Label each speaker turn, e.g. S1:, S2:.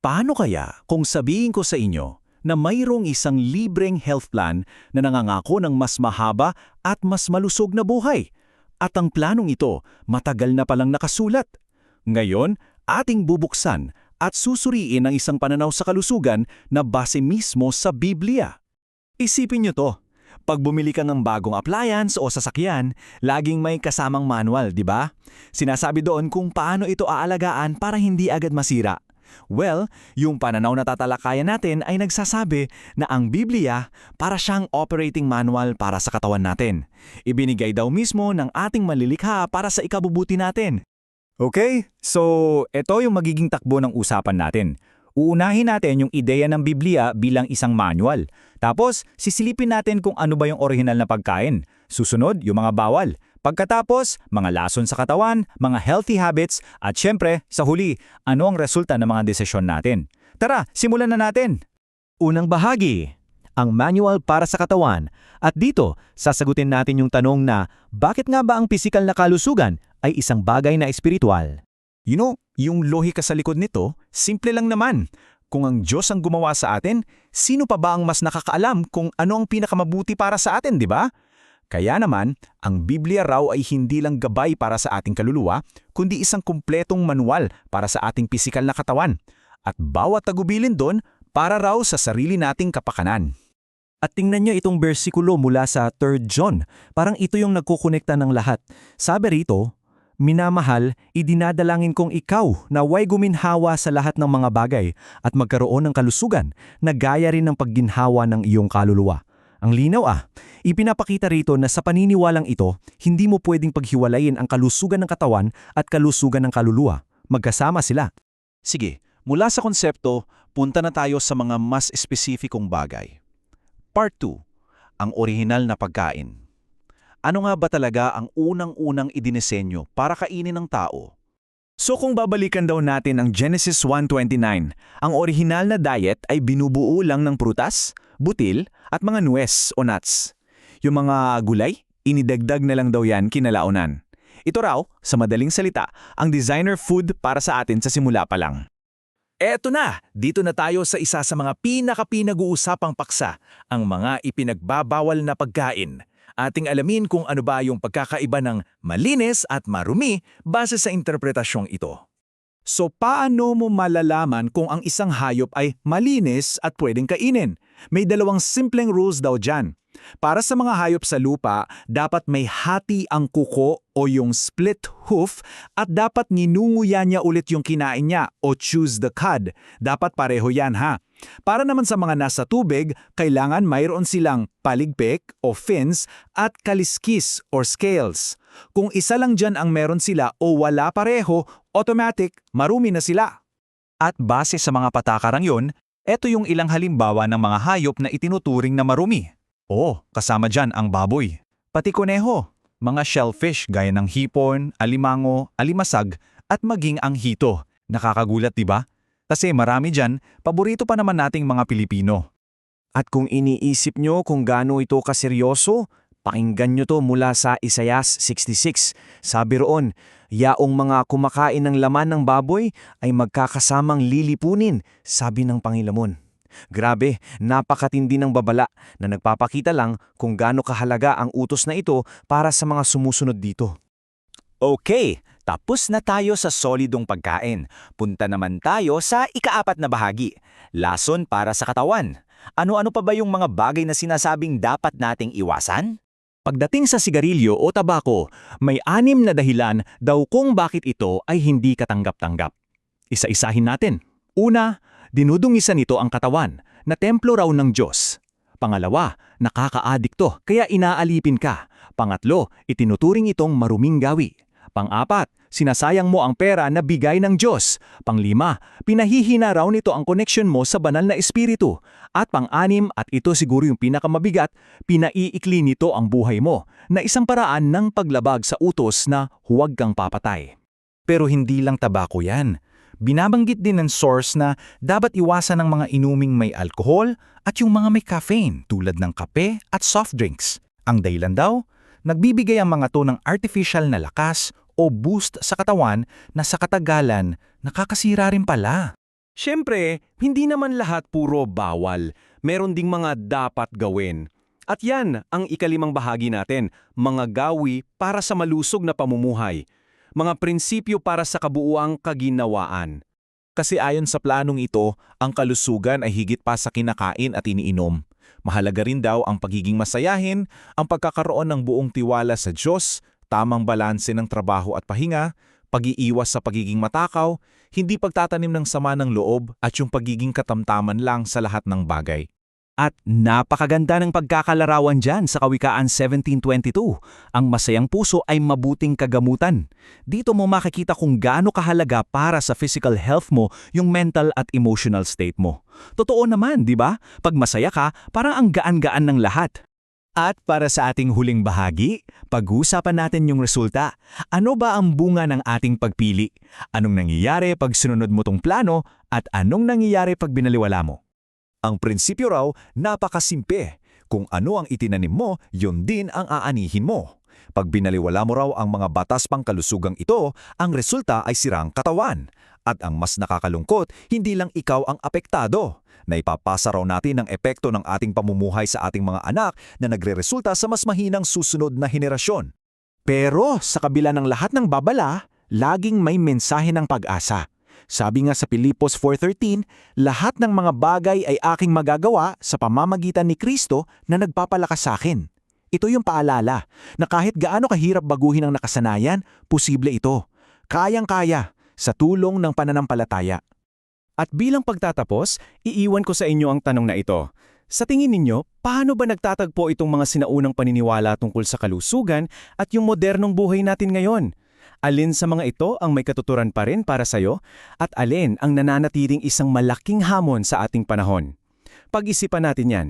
S1: Paano kaya kung sabihin ko sa inyo na mayroong isang libreng health plan na nangangako ng mas mahaba at mas malusog na buhay? At ang planong ito matagal na palang nakasulat. Ngayon, ating bubuksan at susuriin ang isang pananaw sa kalusugan na base mismo sa Biblia. Isipin niyo to, pag bumili ka ng bagong appliance o sasakyan, laging may kasamang manual, di ba? Sinasabi doon kung paano ito aalagaan para hindi agad masira. Well, yung pananaw na tatalakayan natin ay nagsasabi na ang Biblia para siyang operating manual para sa katawan natin. Ibinigay daw mismo ng ating malilikha para sa ikabubuti natin.
S2: Okay, so ito yung magiging takbo ng usapan natin. Uunahin natin yung ideya ng Biblia bilang isang manual. Tapos, sisilipin natin kung ano ba yung orihinal na pagkain. Susunod, yung mga bawal. Pagkatapos, mga lason sa katawan, mga healthy habits, at syempre, sa huli, ano ang resulta ng mga desisyon natin. Tara, simulan na natin!
S3: Unang bahagi, ang manual para sa katawan. At dito, sasagutin natin yung tanong na, bakit nga ba ang pisikal na kalusugan ay isang bagay na espiritual?
S1: You know, yung lohika sa likod nito, simple lang naman. Kung ang Diyos ang gumawa sa atin, sino pa ba ang mas nakakaalam kung ano ang pinakamabuti para sa atin, di ba? Kaya naman, ang Biblia raw ay hindi lang gabay para sa ating kaluluwa, kundi isang kumpletong manual para sa ating pisikal na katawan. At bawat tagubilin doon para raw sa sarili nating kapakanan.
S3: At tingnan niyo itong bersikulo mula sa 3 John. Parang ito yung nagkukonekta ng lahat. Sabi rito, minamahal, idinadalangin kong ikaw na way guminhawa sa lahat ng mga bagay at magkaroon ng kalusugan na gaya rin ng pagginhawa ng iyong kaluluwa. Ang linaw ipinapakita rito na sa paniniwalang ito, hindi mo pwedeng paghiwalayin ang kalusugan ng katawan at kalusugan ng kaluluwa. Magkasama sila.
S1: Sige, mula sa konsepto, punta na tayo sa mga mas espesipikong bagay. Part 2, ang orihinal na pagkain. Ano nga ba talaga ang unang-unang idinisenyo para kainin ng tao?
S2: So kung babalikan daw natin ang Genesis 1:29, ang orihinal na diet ay binubuo lang ng prutas, butil, at mga nuwes o nuts. Yung mga gulay, inidagdag na lang daw yan kinalaunan. Ito raw, sa madaling salita, ang designer food para sa atin sa simula pa lang.
S1: Eto na! Dito na tayo sa isa sa mga pinag-uusapang paksa, ang mga ipinagbabawal na pagkain. Ating alamin kung ano ba yung pagkakaiba ng malinis at marumi base sa interpretasyong ito. So paano mo malalaman kung ang isang hayop ay malinis at pwedeng kainin? May dalawang simpleng rules daw dyan. Para sa mga hayop sa lupa, dapat may hati ang kuko o yung split hoof at dapat ninunguya niya ulit yung kinain niya o choose the cud. Dapat pareho yan ha. Para naman sa mga nasa tubig, kailangan mayroon silang paligpik o fins at kaliskis or scales. Kung isa lang dyan ang meron sila o wala pareho, automatic, marumi na sila.
S2: At base sa mga patakarang yon, eto yung ilang halimbawa ng mga hayop na itinuturing na marumi. Kasama dyan ang baboy, pati kuneho, mga shellfish gaya ng hipon, alimango, alimasag, at maging ang hito. Nakakagulat diba? Kasi marami dyan, paborito pa naman nating mga Pilipino.
S3: At kung iniisip nyo kung gaano ito kaseryoso, pakinggan nyo to mula sa Isaias 66. Sabi roon, yaong mga kumakain ng laman ng baboy ay magkakasamang lilipunin, sabi ng Panginoon. Grabe, napakatindi ng babala na nagpapakita lang kung gaano kahalaga ang utos na ito para sa mga sumusunod dito.
S2: Okay, tapos na tayo sa solidong pagkain. Punta naman tayo sa ika-4 na bahagi, lason para sa katawan. Ano-ano pa ba yung mga bagay na sinasabing dapat nating iwasan? Pagdating sa sigarilyo o tabako, may 6 na dahilan daw kung bakit ito ay hindi katanggap-tanggap. Isa-isahin natin. Una, dinudungisan nito ang katawan na templo raw ng Diyos. Pangalawa, nakaka-adikto kaya inaalipin ka. Pangatlo, itinuturing itong maruming gawi. Pang-apat, sinasayang mo ang pera na bigay ng Diyos. Pang-5, pinahihina raw nito ang koneksyon mo sa banal na espiritu. At pang-6, at ito siguro yung pinakamabigat, pinaiikli nito ang buhay mo na isang paraan ng paglabag sa utos na huwag kang papatay. Pero hindi lang tabako yan. Binabanggit din ng source na dapat iwasan ng mga inuming may alkohol at yung mga may caffeine tulad ng kape at soft drinks. Ang dahilan daw, nagbibigay ang mga to ng artificial na lakas o boost sa katawan na sa katagalan nakakasira rin pala.
S4: Siyempre, hindi naman lahat puro bawal. Meron ding mga dapat gawin. At yan ang ikalimang bahagi natin, mga gawi para sa malusog na pamumuhay. Mga prinsipyo para sa kabuuang kaginawaan.
S1: Kasi ayon sa planong ito, ang kalusugan ay higit pa sa kinakain at iniinom. Mahalaga rin daw ang pagiging masayahin, ang pagkakaroon ng buong tiwala sa Diyos, tamang balanse ng trabaho at pahinga, pag-iiwas sa pagiging matakaw, hindi pagtatanim ng sama ng loob at yung pagiging katamtaman lang sa lahat ng bagay.
S3: At napakaganda ng pagkakalarawan dyan sa Kawikaan 17:22. Ang masayang puso ay mabuting kagamutan. Dito mo makikita kung gaano kahalaga para sa physical health mo yung mental at emotional state mo. Totoo naman, di ba? Pag masaya ka, parang ang gaan-gaan ng lahat.
S2: At para sa ating huling bahagi, pag-uusapan natin yung resulta. Ano ba ang bunga ng ating pagpili? Anong nangyayari pag sinunod mo tong plano at anong nangyayari pag binaliwala mo? Ang prinsipyo raw, napakasimple. Kung ano ang itinanim mo, yun din ang aanihin mo. Pag binaliwala mo raw ang mga batas pangkalusugang ito, ang resulta ay sirang katawan. At ang mas nakakalungkot, hindi lang ikaw ang apektado. Naipapasa raw natin ang epekto ng ating pamumuhay sa ating mga anak na nagreresulta sa mas mahinang susunod na henerasyon.
S5: Pero sa kabila ng lahat ng babala, laging may mensahe ng pag-asa. Sabi nga sa Pilipos 4:13, lahat ng mga bagay ay aking magagawa sa pamamagitan ni Kristo na nagpapalakas sa akin. Ito yung paalala na kahit gaano kahirap baguhin ang nakasanayan, posible ito. Kayang-kaya sa tulong ng pananampalataya.
S4: At bilang pagtatapos, iiwan ko sa inyo ang tanong na ito. Sa tingin ninyo, paano ba nagtatagpo itong mga sinaunang paniniwala tungkol sa kalusugan at yung modernong buhay natin ngayon? Alin sa mga ito ang may katuturan pa rin para sa'yo at alin ang nananatiling isang malaking hamon sa ating panahon? Pag-isipan natin yan.